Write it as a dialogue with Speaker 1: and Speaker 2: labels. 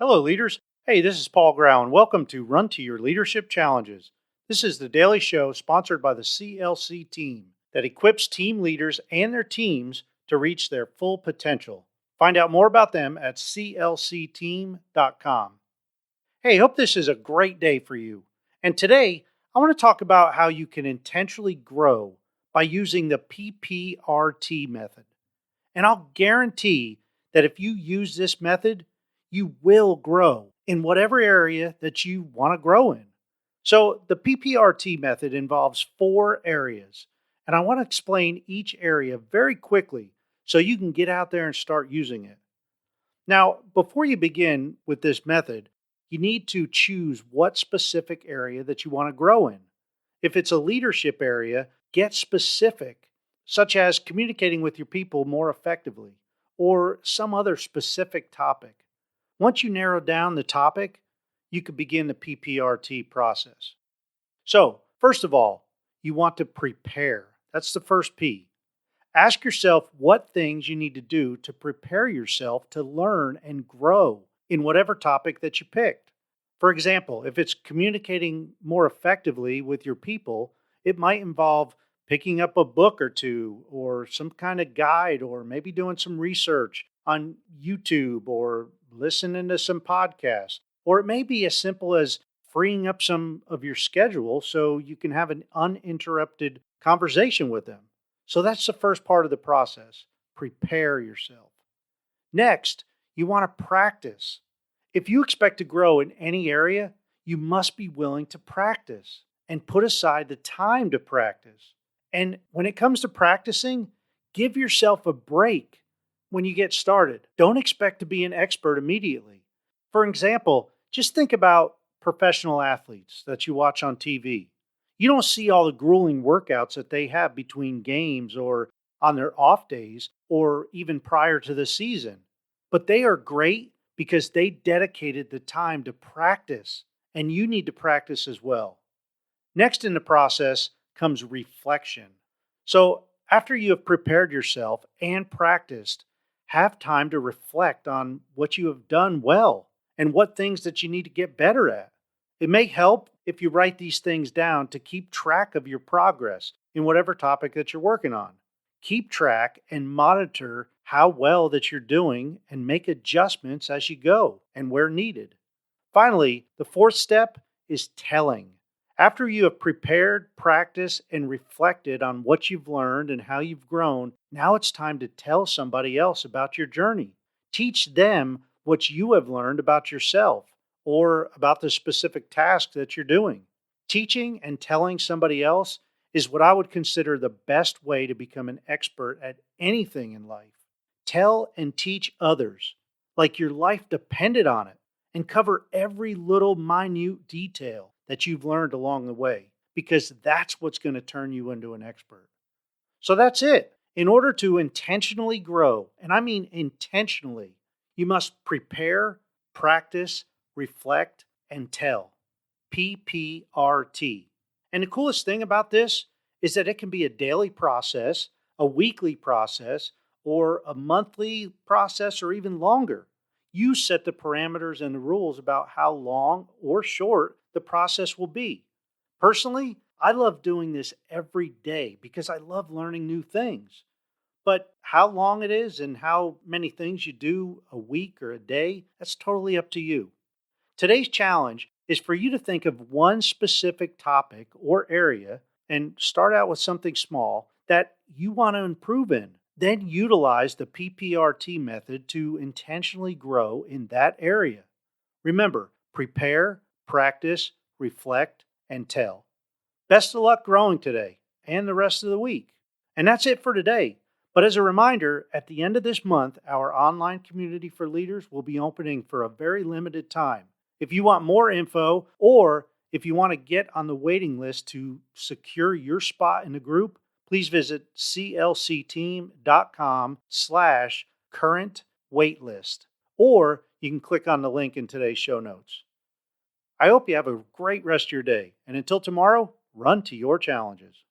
Speaker 1: Hello, leaders. Hey, this is Paul Grau, and welcome to Run to Your Leadership Challenges. This is the daily show sponsored by the CLC team that equips team leaders and their teams to reach their full potential. Find out more about them at clcteam.com. Hey, hope this is a great day for you. And today, I want to talk about how you can intentionally grow by using the PPRT method. And I'll guarantee that if you use this method, you will grow in whatever area that you want to grow in. So, the PPRT method involves 4 areas, and I want to explain each area very quickly so you can get out there and start using it. Now, before you begin with this method, you need to choose what specific area that you want to grow in. If it's a leadership area, get specific, such as communicating with your people more effectively or some other specific topic. Once you narrow down the topic, you can begin the PPRT process. So, first of all, you want to prepare. That's the first P. Ask yourself what things you need to do to prepare yourself to learn and grow in whatever topic that you picked. For example, if it's communicating more effectively with your people, it might involve picking up a book or two, or some kind of guide, or maybe doing some research on YouTube, or listening to some podcasts. Or it may be as simple as freeing up some of your schedule so you can have an uninterrupted conversation with them. So that's the first part of the process. Prepare yourself. Next, you want to practice. If you expect to grow in any area, you must be willing to practice and put aside the time to practice. And when it comes to practicing, give yourself a break when you get started. Don't expect to be an expert immediately. For example, just think about professional athletes that you watch on TV. You don't see all the grueling workouts that they have between games or on their off days or even prior to the season. But they are great because they dedicated the time to practice, and you need to practice as well. Next in the process comes reflection. So after you have prepared yourself and practiced, have time to reflect on what you have done well and what things that you need to get better at. It may help if you write these things down to keep track of your progress in whatever topic that you're working on. Keep track and monitor how well that you're doing and make adjustments as you go and where needed. Finally, the fourth step is telling. After you have prepared, practiced, and reflected on what you've learned and how you've grown, now it's time to tell somebody else about your journey. Teach them what you have learned about yourself or about the specific task that you're doing. Teaching and telling somebody else is what I would consider the best way to become an expert at anything in life. Tell and teach others like your life depended on it, and cover every little minute detail that you've learned along the way, because that's what's going to turn you into an expert. So that's it. In order to intentionally grow, and I mean intentionally, you must prepare, practice, reflect, and tell. PPRT. And the coolest thing about this is that it can be a daily process, a weekly process, or a monthly process, or even longer. You set the parameters and the rules about how long or short the process will be. Personally, I love doing this every day because I love learning new things. But how long it is and how many things you do a week or a day, that's totally up to you. Today's challenge is for you to think of one specific topic or area and start out with something small that you want to improve in. Then utilize the PPRT method to intentionally grow in that area. Remember, prepare, practice, reflect, and tell. Best of luck growing today and the rest of the week. And that's it for today. But as a reminder, at the end of this month, our online community for leaders will be opening for a very limited time. If you want more info, or if you want to get on the waiting list to secure your spot in the group, please visit clcteam.com/current waitlist, or you can click on the link in today's show notes. I hope you have a great rest of your day, and until tomorrow, run to your challenges.